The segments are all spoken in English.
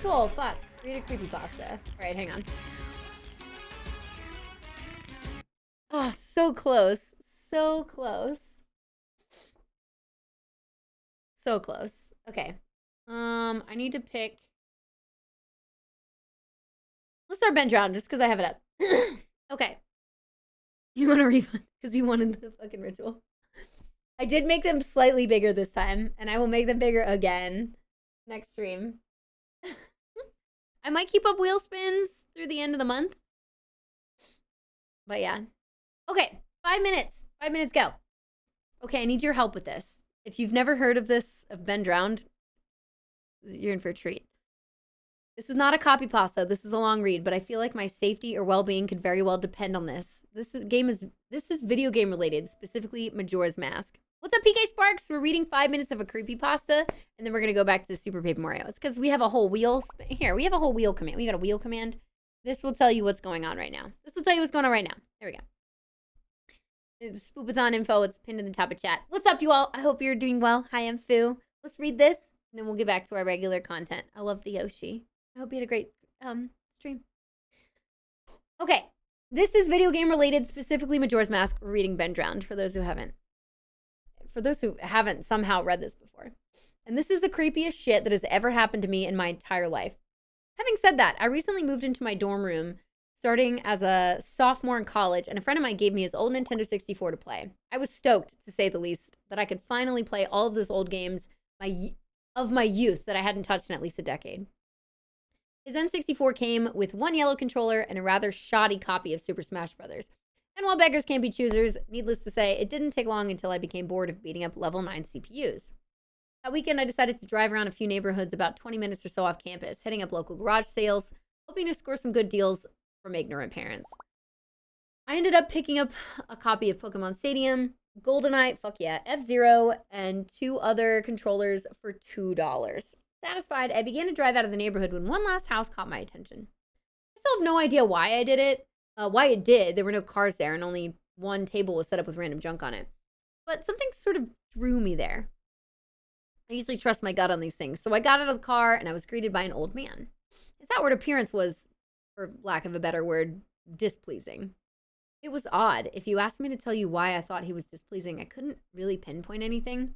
ritual. Fuck. Read a creepypasta. All right, hang on. Oh, so close. So close. So close. Okay. I need to pick. Let's start Ben Drown just because I have it up. Okay. You want a refund because you wanted the fucking ritual. I did make them slightly bigger this time, and I will make them bigger again next stream. I might keep up wheel spins through the end of the month. But yeah. Okay, 5 minutes. 5 minutes, go. Okay, I need your help with this. If you've never heard of this, of Ben Drowned, you're in for a treat. This is not a copy pasta. This is a long read, but I feel like my safety or well-being could very well depend on this. This is video game related, specifically Majora's Mask. What's up, PK Sparks? We're reading 5 minutes of a creepypasta, and then we're gonna go back to Super Paper Mario. It's because we have a whole wheel. Here, we have a whole wheel command. We got a wheel command. This will tell you what's going on right now. This will tell you what's going on right now. There we go. It's Spoopathon info. It's pinned in the top of chat. What's up, you all? I hope you're doing well. Hi, I'm Fu. Let's read this, and then we'll get back to our regular content. I love the Yoshi. I hope you had a great stream. Okay, this is video game related, specifically Majora's Mask. We're reading Ben Drowned for those who haven't. For those who haven't somehow read this before. And this is the creepiest shit that has ever happened to me in my entire life. Having said that, I recently moved into my dorm room starting as a sophomore in college, and a friend of mine gave me his old Nintendo 64 to play. I was stoked, to say the least, that I could finally play all of those old games of my youth that I hadn't touched in at least a decade. His N64 came with one yellow controller and a rather shoddy copy of Super Smash Bros. And while beggars can't be choosers, needless to say, it didn't take long until I became bored of beating up level 9 CPUs. That weekend, I decided to drive around a few neighborhoods about 20 minutes or so off campus, hitting up local garage sales, hoping to score some good deals from ignorant parents. I ended up picking up a copy of Pokemon Stadium, GoldenEye, fuck yeah, F-Zero, and 2 other controllers for $2. Satisfied, I began to drive out of the neighborhood when one last house caught my attention. I still have no idea why I did it, why it did. There were no cars there, and only one table was set up with random junk on it. But something sort of drew me there. I usually trust my gut on these things, so I got out of the car, and I was greeted by an old man. His outward appearance was, for lack of a better word, displeasing. It was odd. If you asked me to tell you why I thought he was displeasing, I couldn't really pinpoint anything.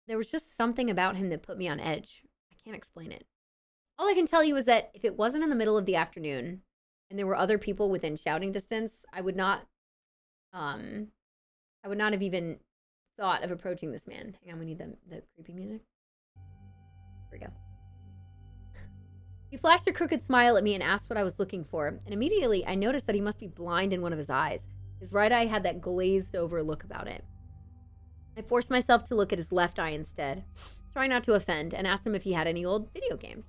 There was just something about him that put me on edge. I can't explain it. All I can tell you is that if it wasn't in the middle of the afternoon and there were other people within shouting distance, I would not have even thought of approaching this man. Hang on, we need the creepy music. Here we go. He flashed a crooked smile at me and asked what I was looking for, and immediately I noticed that he must be blind in one of his eyes. His right eye had that glazed over look about it. I forced myself to look at his left eye instead, trying not to offend, and asked him if he had any old video games.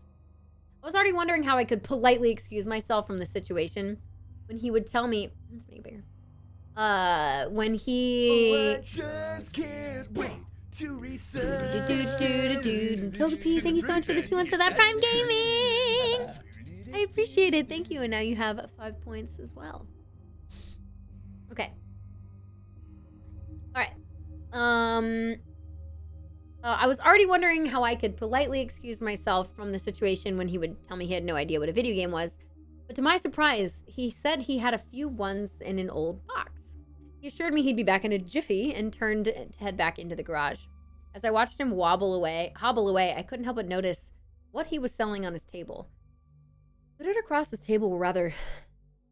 I was already wondering how I could politely excuse myself from the situation when he would tell me, let's make it bigger. When he... just can't wait to research. Toga P, thank you so much for the 2 months of that Prime Gaming! I appreciate it, thank you, and now you have 5 points as well. Okay. Alright. I was already wondering how I could politely excuse myself from the situation when he would tell me he had no idea what a video game was. But to my surprise, he said he had a few ones in an old box. He assured me he'd be back in a jiffy and turned to head back into the garage. As I watched him hobble away, I couldn't help but notice what he was selling on his table. Littered across his table were rather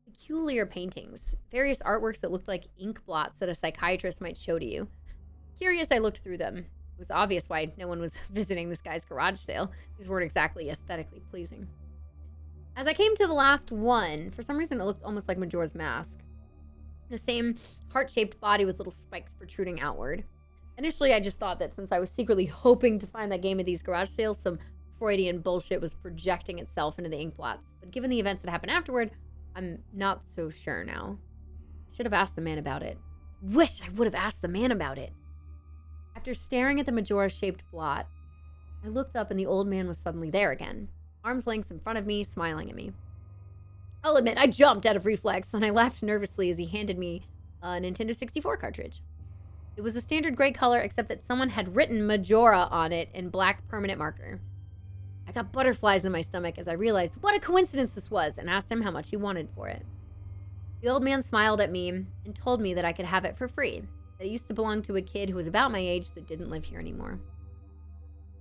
peculiar paintings, various artworks that looked like ink blots that a psychiatrist might show to you. Curious, I looked through them. It was obvious why no one was visiting this guy's garage sale. These weren't exactly aesthetically pleasing. As I came to the last one, for some reason it looked almost like Majora's Mask. The same heart-shaped body with little spikes protruding outward. Initially, I just thought that since I was secretly hoping to find that game at these garage sales, some Freudian bullshit was projecting itself into the ink blots. But given the events that happened afterward, I'm not so sure now. I should have asked the man about it. Wish I would have asked the man about it. After staring at the Majora-shaped blot, I looked up and the old man was suddenly there again, arm's length in front of me, smiling at me. I'll admit, I jumped out of reflex, and I laughed nervously as he handed me a Nintendo 64 cartridge. It was a standard gray color, except that someone had written Majora on it in black permanent marker. I got butterflies in my stomach as I realized what a coincidence this was and asked him how much he wanted for it. The old man smiled at me and told me that I could have it for free, that it used to belong to a kid who was about my age that didn't live here anymore.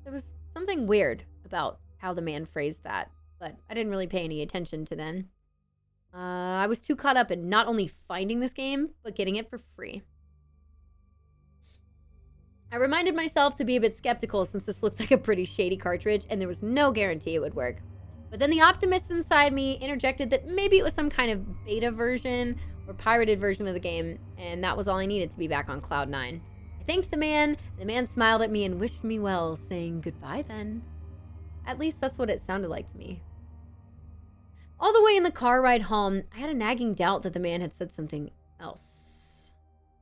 There was something weird about how the man phrased that, but I didn't really pay any attention to then. I was too caught up in not only finding this game, but getting it for free. I reminded myself to be a bit skeptical since this looked like a pretty shady cartridge and there was no guarantee it would work. But then the optimist inside me interjected that maybe it was some kind of beta version or pirated version of the game, and that was all I needed to be back on Cloud 9. I thanked the man smiled at me and wished me well, saying goodbye then. At least that's what it sounded like to me. All the way in the car ride home, I had a nagging doubt that the man had said something else.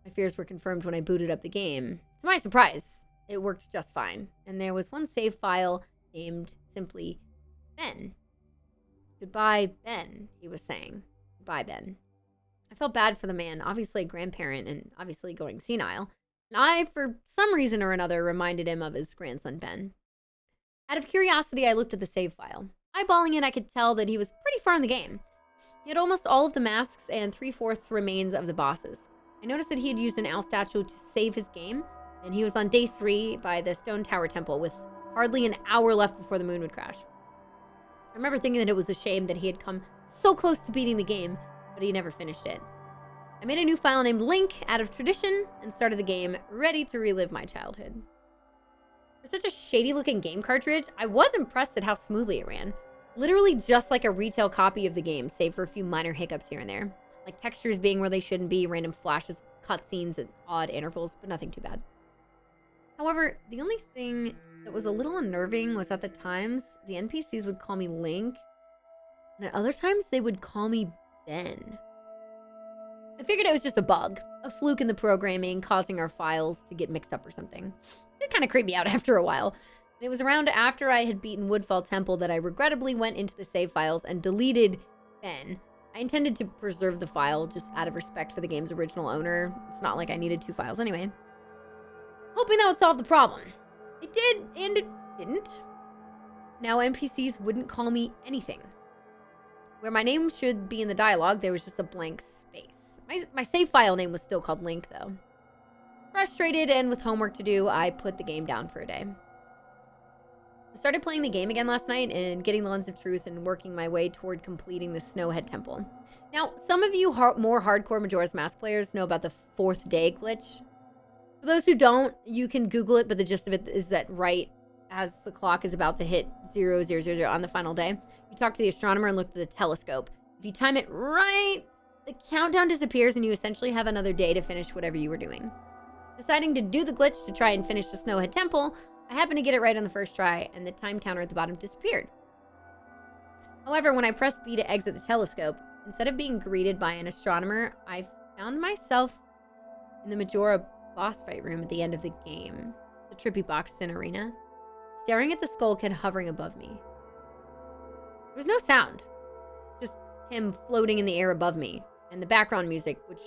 My fears were confirmed when I booted up the game. To my surprise, it worked just fine, and there was one save file named simply Ben. Goodbye, Ben, he was saying. Goodbye, Ben. I felt bad for the man, obviously a grandparent and obviously going senile, and I, for some reason or another, reminded him of his grandson, Ben. Out of curiosity, I looked at the save file. Eyeballing it, I could tell that he was pretty far in the game. He had almost all of the masks and 3/4 remains of the bosses. I noticed that he had used an owl statue to save his game, and he was on day 3 by the Stone Tower Temple with hardly an hour left before the moon would crash. I remember thinking that it was a shame that he had come so close to beating the game, but he never finished it. I made a new file named Link out of tradition and started the game, ready to relive my childhood. For such a shady-looking game cartridge, I was impressed at how smoothly it ran. Literally just like a retail copy of the game, save for a few minor hiccups here and there. Like textures being where they shouldn't be, random flashes, cutscenes at odd intervals, but nothing too bad. However, the only thing that was a little unnerving was at the times, the NPCs would call me Link, and at other times they would call me Ben. I figured it was just a bug, a fluke in the programming causing our files to get mixed up or something. It kind of creeped me out after a while. And it was around after I had beaten Woodfall Temple that I regrettably went into the save files and deleted Ben. I intended to preserve the file just out of respect for the game's original owner. It's not like I needed 2 files anyway. Hoping that would solve the problem. It did, and it didn't. Now NPCs wouldn't call me anything. Where my name should be in the dialogue, there was just a blank space. My save file name was still called Link, though. Frustrated and with homework to do, I put the game down for a day. I started playing the game again last night and getting the Lens of Truth and working my way toward completing the Snowhead Temple. Now, some of you more hardcore Majora's Mask players know about the 4th day glitch. For those who don't, you can Google it, but the gist of it is that right as the clock is about to hit 0000 on the final day, you talk to the astronomer and look at the telescope. If you time it right, the countdown disappears and you essentially have another day to finish whatever you were doing. Deciding to do the glitch to try and finish the Snowhead Temple, I happened to get it right on the first try, and the time counter at the bottom disappeared. However, when I pressed B to exit the telescope, instead of being greeted by an astronomer, I found myself in the Majora boss fight room at the end of the game, the Trippy Box Sin Arena, staring at the Skull Kid hovering above me. There was no sound, just him floating in the air above me, and the background music, which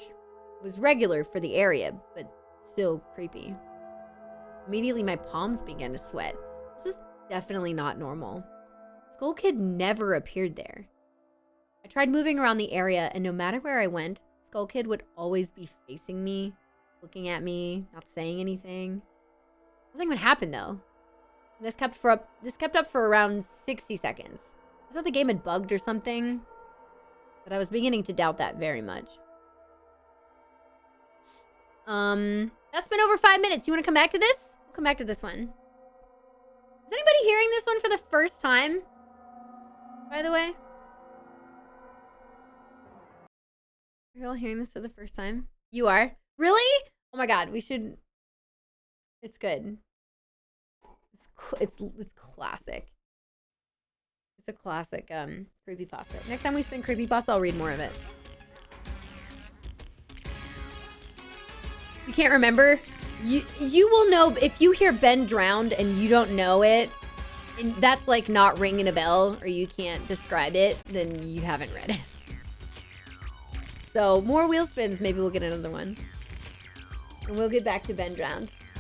was regular for the area, but still creepy. Immediately, my palms began to sweat. This is definitely not normal. Skull Kid never appeared there. I tried moving around the area, and no matter where I went, Skull Kid would always be facing me, looking at me, not saying anything. Nothing would happen, though. This kept up for around 60 seconds. I thought the game had bugged or something, but I was beginning to doubt that very much. That's been over 5 minutes. You want to come back to this? We'll come back to this one. Is anybody hearing this one for the first time? By the way? Are you all hearing this for the first time? You are? Really? Oh my god, we should... It's good. It's classic. It's a classic creepypasta. Next time we spin creepypasta, I'll read more of it. You can't remember? You will know if you hear Ben drowned and you don't know it, and that's like not ringing a bell or you can't describe it, then you haven't read it. So more wheel spins, maybe we'll get another one. And we'll get back to Ben drowned.